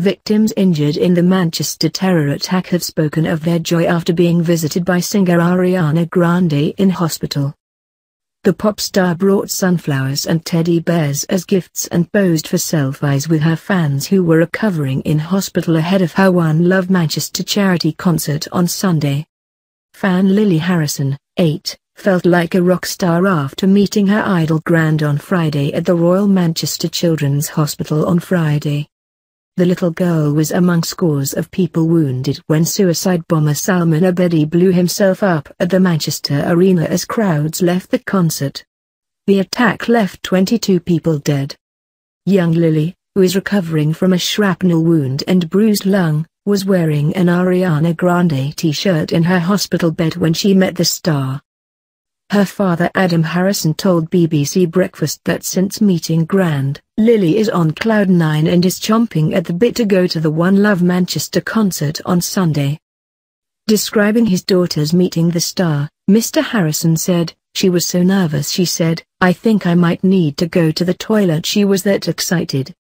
Victims injured in the Manchester terror attack have spoken of their joy after being visited by singer Ariana Grande in hospital. The pop star brought sunflowers and teddy bears as gifts and posed for selfies with her fans who were recovering in hospital ahead of her One Love Manchester charity concert on Sunday. Fan Lily Harrison, 8, felt like a rock star after meeting her idol Grande on Friday at the Royal Manchester Children's Hospital on Friday. The little girl was among scores of people wounded when suicide bomber Salman Abedi blew himself up at the Manchester Arena as crowds left the concert. The attack left 22 people dead. Young Lily, who is recovering from a shrapnel wound and bruised lung, was wearing an Ariana Grande t-shirt in her hospital bed when she met the star. Her father Adam Harrison told BBC Breakfast that since meeting Grande, Lily is on cloud nine and is chomping at the bit to go to the One Love Manchester concert on Sunday. Describing his daughter's meeting the star, Mr. Harrison said, "She was so nervous. She said, 'I think I might need to go to the toilet.' She was that excited.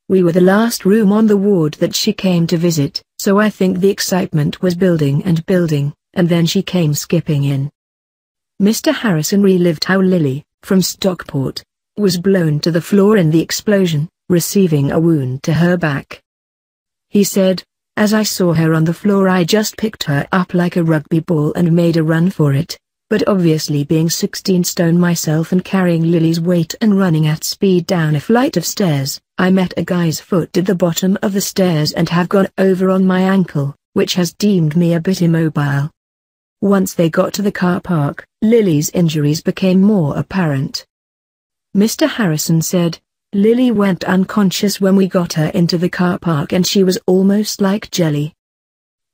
We were the last room on the ward that she came to visit, so I think the excitement was building, and then she came skipping in." Mr. Harrison relived how Lily, from Stockport, was blown to the floor in the explosion, receiving a wound to her back. He said, "As I saw her on the floor I just picked her up like a rugby ball and made a run for it, but obviously being 16 stone myself and carrying Lily's weight and running at speed down a flight of stairs, I met a guy's foot at the bottom of the stairs and have gone over on my ankle, which has deemed me a bit immobile." Once they got to the car park, Lily's injuries became more apparent. Mr. Harrison said, "Lily went unconscious when we got her into the car park and she was almost like jelly.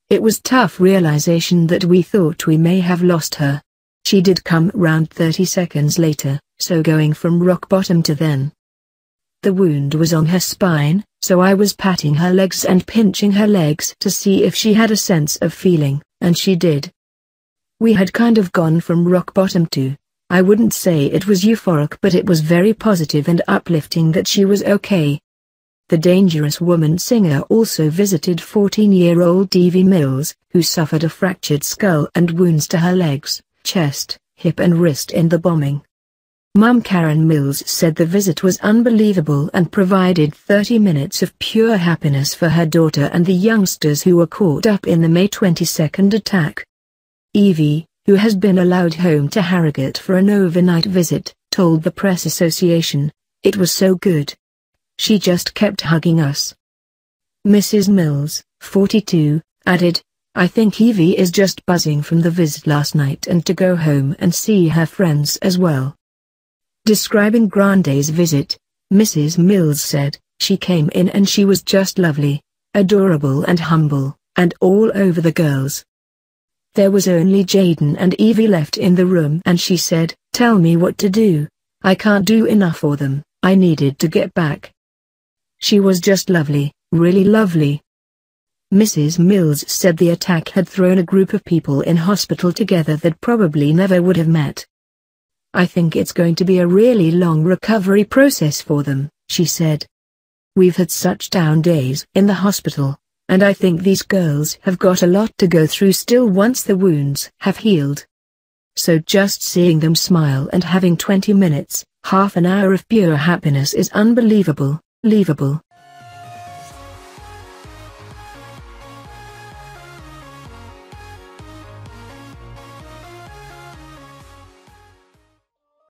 It was tough realization that we thought we may have lost her. She did come round 30 seconds later, so going from rock bottom to then. The wound was on her spine, so I was patting her legs and pinching her legs to see if she had a sense of feeling, and she did. We had kind of gone from rock bottom to, I wouldn't say it was euphoric, but it was very positive and uplifting that she was okay." The Dangerous Woman singer also visited 14-year-old Evie Mills, who suffered a fractured skull and wounds to her legs, chest, hip and wrist in the bombing. Mum Karen Mills said the visit was unbelievable and provided 30 minutes of pure happiness for her daughter and the youngsters who were caught up in the May 22 attack. Evie, who has been allowed home to Harrogate for an overnight visit, told the Press Association, "It was so good. She just kept hugging us." Mrs. Mills, 42, added, "I think Evie is just buzzing from the visit last night and to go home and see her friends as well." Describing Grande's visit, Mrs. Mills said, "She came in and she was just lovely, adorable and humble, and all over the girls. There was only Jaden and Evie left in the room and she said, 'Tell me what to do. I can't do enough for them. I needed to get back.' She was just lovely, really lovely." Mrs. Mills said the attack had thrown a group of people in hospital together that probably never would have met. "I think it's going to be a really long recovery process for them," she said. "We've had such down days in the hospital, and I think these girls have got a lot to go through still once the wounds have healed. So just seeing them smile and having 20 minutes, half an hour of pure happiness is unbelievable, believable."